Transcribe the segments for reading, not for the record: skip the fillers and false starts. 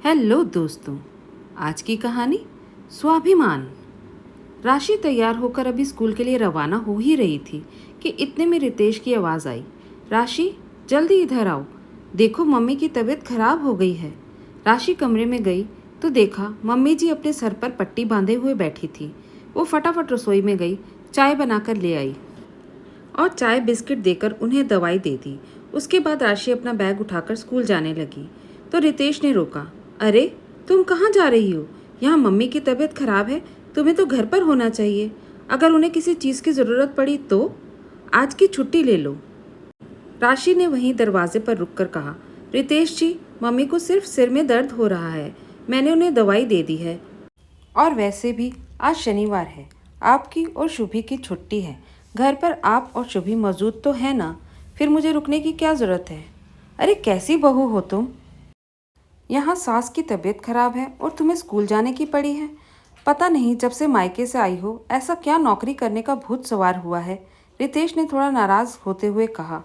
Hello दोस्तों, आज की कहानी स्वाभिमान। राशि तैयार होकर अभी स्कूल के लिए रवाना हो ही रही थी कि इतने में रितेश की आवाज़ आई। राशि, जल्दी इधर आओ, देखो मम्मी की तबीयत खराब हो गई है। राशि कमरे में गई तो देखा मम्मी जी अपने सर पर पट्टी बांधे हुए बैठी थी। वो फटाफट रसोई में गई, चाय बनाकर ले आई और चाय बिस्किट देकर उन्हें दवाई दे दी। उसके बाद राशि अपना बैग उठाकर स्कूल जाने लगी तो रितेश ने रोका। अरे, तुम कहाँ जा रही हो? यहाँ मम्मी की तबीयत खराब है, तुम्हें तो घर पर होना चाहिए। अगर उन्हें किसी चीज़ की ज़रूरत पड़ी तो आज की छुट्टी ले लो। राशि ने वहीं दरवाजे पर रुककर कहा, रितेश जी, मम्मी को सिर्फ सिर में दर्द हो रहा है, मैंने उन्हें दवाई दे दी है। और वैसे भी आज शनिवार है, आपकी और शुभी की छुट्टी है। घर पर आप और शुभी मौजूद तो है ना, फिर मुझे रुकने की क्या ज़रूरत है? अरे कैसी बहू हो तुम? यहाँ सास की तबीयत खराब है और तुम्हें स्कूल जाने की पड़ी है। पता नहीं जब से मायके से आई हो ऐसा क्या नौकरी करने का भूत सवार हुआ है। रितेश ने थोड़ा नाराज होते हुए कहा।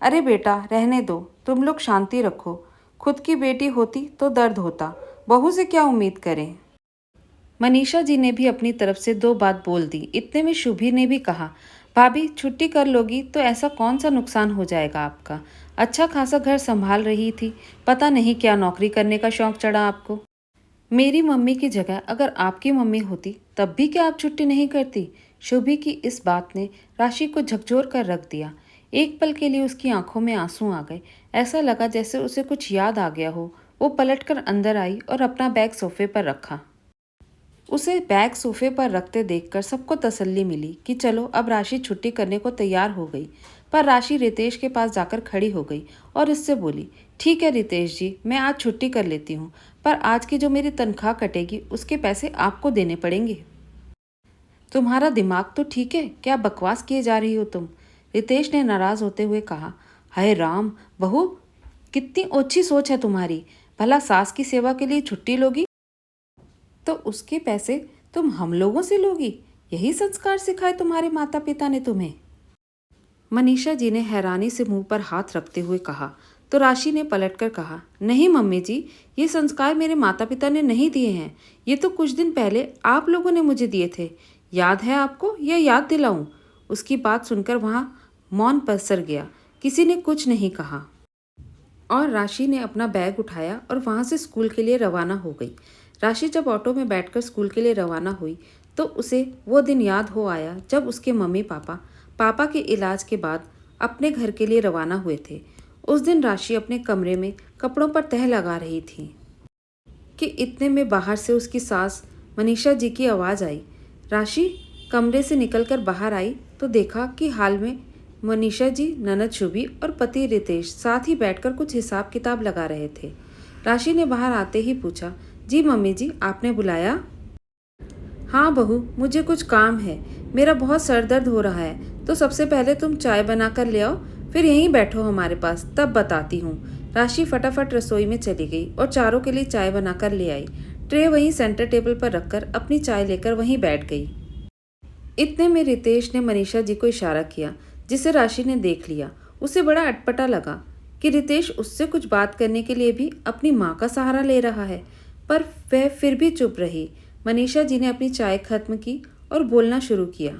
अरे बेटा, रहने दो, तुम लोग शांति रखो। खुद की बेटी होती तो दर्द होता, बहू से क्या उम्मीद करें। मनीषा जी ने भी अपनी तरफ से दो बात बोल दी। इतने में शुभी ने भी कहा, भाभी छुट्टी कर लोगी तो ऐसा कौन सा नुकसान हो जाएगा आपका? अच्छा खासा घर संभाल रही थी, पता नहीं क्या नौकरी करने का शौक चढ़ा आपको। मेरी मम्मी की जगह अगर आपकी मम्मी होती तब भी क्या आप छुट्टी नहीं करती? शुभी की इस बात ने राशि को झकझोर कर रख दिया। एक पल के लिए उसकी आंखों में आंसू आ गए। ऐसा लगा जैसे उसे कुछ याद आ गया हो। वो पलटकर अंदर आई और अपना बैग सोफे पर रखा। उसे बैग सोफे पर रखते देखकर सबको तसल्ली मिली कि चलो अब राशि छुट्टी करने को तैयार हो गई। पर राशि रितेश के पास जाकर खड़ी हो गई और इससे बोली, ठीक है रितेश जी, मैं आज छुट्टी कर लेती हूँ, पर आज की जो मेरी तनख्वाह कटेगी उसके पैसे आपको देने पड़ेंगे। तुम्हारा दिमाग तो ठीक है, क्या बकवास किए जा रही हो तुम? रितेश ने नाराज होते हुए कहा। हाय राम, बहू, कितनी ओछी सोच है तुम्हारी। भला सास की सेवा के लिए छुट्टी लोगी तो उसके पैसे तुम हम लोगों से लोगी? यही संस्कार सिखाए तुम्हारे माता पिता ने तुम्हें? मनीषा जी ने हैरानी से मुंह पर हाथ रखते हुए कहा तो राशि ने पलटकर कहा, नहीं मम्मी जी, ये संस्कार मेरे माता पिता ने नहीं दिए हैं। ये तो कुछ दिन पहले आप लोगों ने मुझे दिए थे। याद है आपको या याद दिलाऊं? उसकी बात सुनकर वहां मौन पसर गया। किसी ने कुछ नहीं कहा और राशि ने अपना बैग उठाया और वहां से स्कूल के लिए रवाना हो गई। राशि जब ऑटो में बैठकर स्कूल के लिए रवाना हुई तो उसे वो दिन याद हो आया जब उसके मम्मी पापा के इलाज के बाद अपने घर के लिए रवाना हुए थे। उस दिन राशि अपने कमरे में कपड़ों पर तह लगा रही थी कि इतने में बाहर से उसकी सास मनीषा जी की आवाज़ आई। राशि कमरे से निकलकर बाहर आई तो देखा कि हाल में मनीषा जी, ननद शुभी और पति रितेश साथ ही बैठकर कुछ हिसाब किताब लगा रहे थे। राशि ने बाहर आते ही पूछा, जी मम्मी जी, आपने बुलाया? हाँ बहू, मुझे कुछ काम है। मेरा बहुत सर दर्द हो रहा है, तो सबसे पहले तुम चाय बनाकर ले आओ, फिर यहीं बैठो हमारे पास, तब बताती हूँ। राशि फटाफट रसोई में चली गई और चारों के लिए चाय बनाकर ले आई। ट्रे वहीं सेंटर टेबल पर रखकर अपनी चाय लेकर वहीं बैठ गई। इतने में रितेश ने मनीषा जी को इशारा किया, जिसे राशि ने देख लिया। उसे बड़ा अटपटा लगा कि रितेश उससे कुछ बात करने के लिए भी अपनी माँ का सहारा ले रहा है, पर वह फिर भी चुप रही। मनीषा जी ने अपनी चाय खत्म की और बोलना शुरू किया।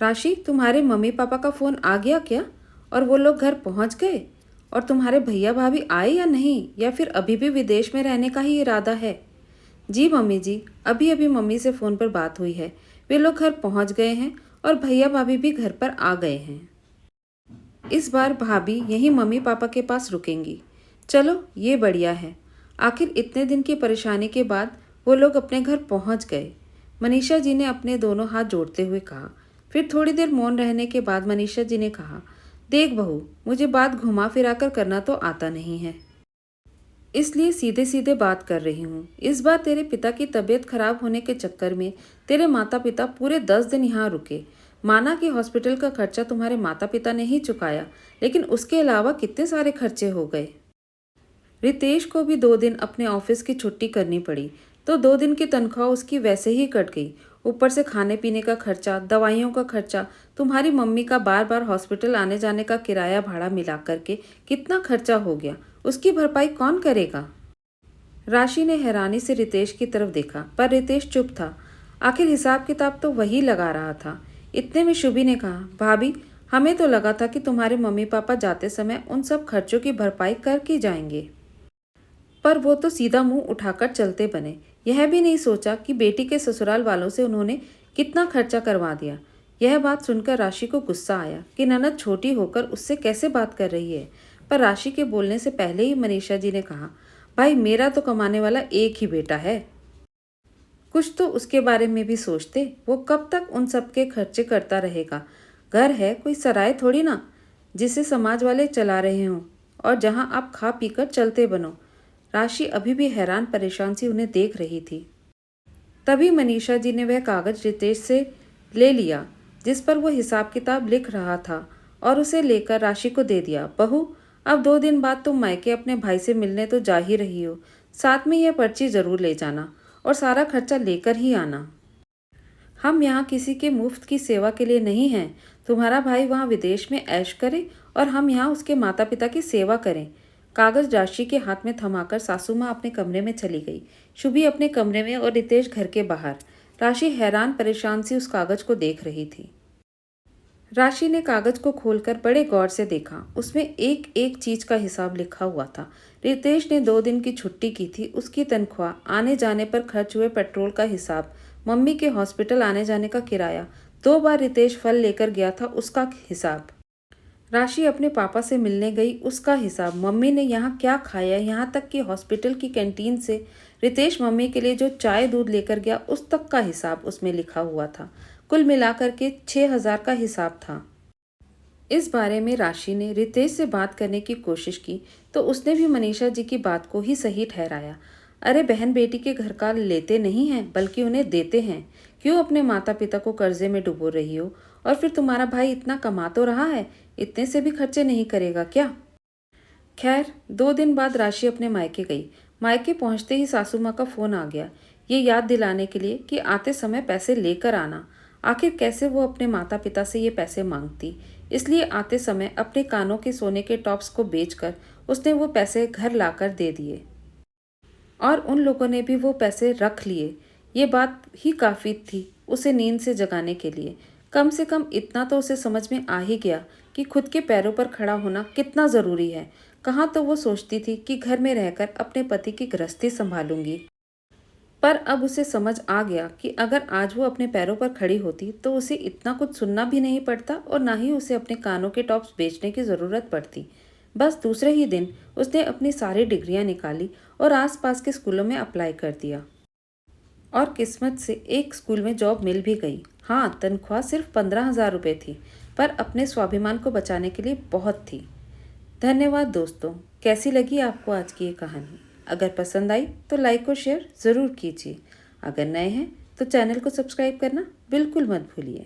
राशि, तुम्हारे मम्मी पापा का फ़ोन आ गया क्या? और वो लोग घर पहुंच गए? और तुम्हारे भैया भाभी आए या नहीं, या फिर अभी भी विदेश में रहने का ही इरादा है? जी मम्मी जी, अभी अभी मम्मी से फ़ोन पर बात हुई है, वे लोग घर पहुंच गए हैं और भैया भाभी भी घर पर आ गए हैं। इस बार भाभी यहीं मम्मी पापा के पास रुकेंगी। चलो, ये बढ़िया है। आखिर इतने दिन की परेशानी के बाद वो लोग अपने घर पहुंच गए। मनीषा जी ने अपने दोनों हाथ जोड़ते हुए कहा। फिर थोड़ी देर मौन रहने के बाद मनीषा जी ने कहा, देख बहू, मुझे बात घुमा फिराकर करना तो आता नहीं है, इसलिए सीधे सीधे बात कर रही हूँ। इस बार तेरे पिता की तबीयत खराब होने के चक्कर में तेरे माता पिता पूरे 10 दिन यहाँ रुके। माना कि हॉस्पिटल का खर्चा तुम्हारे माता पिता ने ही चुकाया, लेकिन उसके अलावा कितने सारे खर्चे हो गए। रितेश को भी 2 दिन अपने ऑफिस की छुट्टी करनी पड़ी, तो 2 दिन की तनख्वाह उसकी वैसे ही कट गई। ऊपर से खाने पीने का खर्चा, दवाइयों का खर्चा, तुम्हारी मम्मी का बार बार हॉस्पिटल आने जाने का किराया भाड़ा मिला करके कितना खर्चा हो गया, उसकी भरपाई कौन करेगा? राशि ने हैरानी से रितेश की तरफ देखा, पर रितेश चुप था। आखिर हिसाब किताब तो वही लगा रहा था। इतने में शुभी ने कहा, भाभी, हमें तो लगा था कि तुम्हारे मम्मी पापा जाते समय उन सब खर्चों की भरपाई करके जाएंगे, पर वो तो सीधा मुंह उठाकर चलते बने। यह भी नहीं सोचा कि बेटी के ससुराल वालों से उन्होंने कितना खर्चा करवा दिया। यह बात सुनकर राशि को गुस्सा आया कि ननद छोटी होकर उससे कैसे बात कर रही है। पर राशि के बोलने से पहले ही मनीषा जी ने कहा, भाई, मेरा तो कमाने वाला एक ही बेटा है, कुछ तो उसके बारे में भी सोचते। वो कब तक उन सब के खर्चे करता रहेगा। घर है कोई सराय थोड़ी ना, जिसे समाज वाले चला रहे हों और जहां आप खा पीकर चलते बनो। राशि अभी भी हैरान परेशान सी उन्हें देख रही थी। तभी मनीषा जी ने वह कागज रितेश से ले लिया जिस पर वो हिसाब किताब लिख रहा था और उसे लेकर राशि को दे दिया। बहू, अब 2 दिन बाद तुम मायके अपने भाई से मिलने तो जा ही रही हो, साथ में यह पर्ची जरूर ले जाना और सारा खर्चा लेकर ही आना। हम यहाँ किसी के मुफ्त की सेवा के लिए नहीं हैं। तुम्हारा भाई वहाँ विदेश में ऐश करे और हम यहाँ उसके माता पिता की सेवा करें। कागज राशि के हाथ में थमाकर सासू माँ अपने कमरे में चली गई। शुभी अपने कमरे में और रितेश घर के बाहर। राशि हैरान परेशान सी उस कागज को देख रही थी। राशि ने कागज को खोलकर बड़े गौर से देखा। उसमें एक एक चीज का हिसाब लिखा हुआ था। रितेश ने 2 दिन की छुट्टी की थी, उसकी तनख्वाह, आने जाने पर खर्च हुए पेट्रोल का हिसाब, मम्मी के हॉस्पिटल आने जाने का किराया, 2 बार रितेश फल लेकर गया था उसका हिसाब, राशि अपने पापा से मिलने गई उसका हिसाब, मम्मी ने यहाँ क्या खाया, यहाँ तक कि हॉस्पिटल की कैंटीन से रितेश मम्मी के लिए जो चाय दूध लेकर गया उस तक का हिसाब उसमें लिखा हुआ था। कुल मिलाकर के 6,000 का हिसाब था। इस बारे में राशि ने रितेश से बात करने की कोशिश की तो उसने भी मनीषा जी की बात को ही सही ठहराया। अरे बहन बेटी के घर का लेते नहीं हैं बल्कि उन्हें देते हैं। क्यों अपने माता पिता को कर्जे में डुबो रही हो? और फिर तुम्हारा भाई इतना कमा तो रहा है, इतने से भी खर्चे नहीं करेगा क्या? खैर, 2 दिन बाद राशि अपने मायके गई। मायके पहुंचते ही सासू माँ का फोन आ गया, ये याद दिलाने के लिए कि आते समय पैसे लेकर आना। आखिर कैसे वो अपने माता पिता से ये पैसे मांगती, इसलिए आते समय अपने कानों के सोने के टॉप्स को बेचकर उसने वो पैसे घर लाकर दे दिए और उन लोगों ने भी वो पैसे रख लिए। ये बात ही काफ़ी थी उसे नींद से जगाने के लिए। कम से कम इतना तो उसे समझ में आ ही गया कि खुद के पैरों पर खड़ा होना कितना ज़रूरी है। कहाँ तो वो सोचती थी कि घर में रहकर अपने पति की गृहस्थी संभालूंगी, पर अब उसे समझ आ गया कि अगर आज वो अपने पैरों पर खड़ी होती तो उसे इतना कुछ सुनना भी नहीं पड़ता और ना ही उसे अपने कानों के टॉप्स बेचने की ज़रूरत पड़ती। बस दूसरे ही दिन उसने अपनी सारी डिग्रियां निकाली और आसपास के स्कूलों में अप्लाई कर दिया और किस्मत से एक स्कूल में जॉब मिल भी गई। हाँ, तनख्वाह सिर्फ 15,000 रुपये थी, पर अपने स्वाभिमान को बचाने के लिए बहुत थी। धन्यवाद दोस्तों। कैसी लगी आपको आज की ये कहानी? अगर पसंद आई तो लाइक और शेयर ज़रूर कीजिए। अगर नए हैं तो चैनल को सब्सक्राइब करना बिल्कुल मत भूलिए।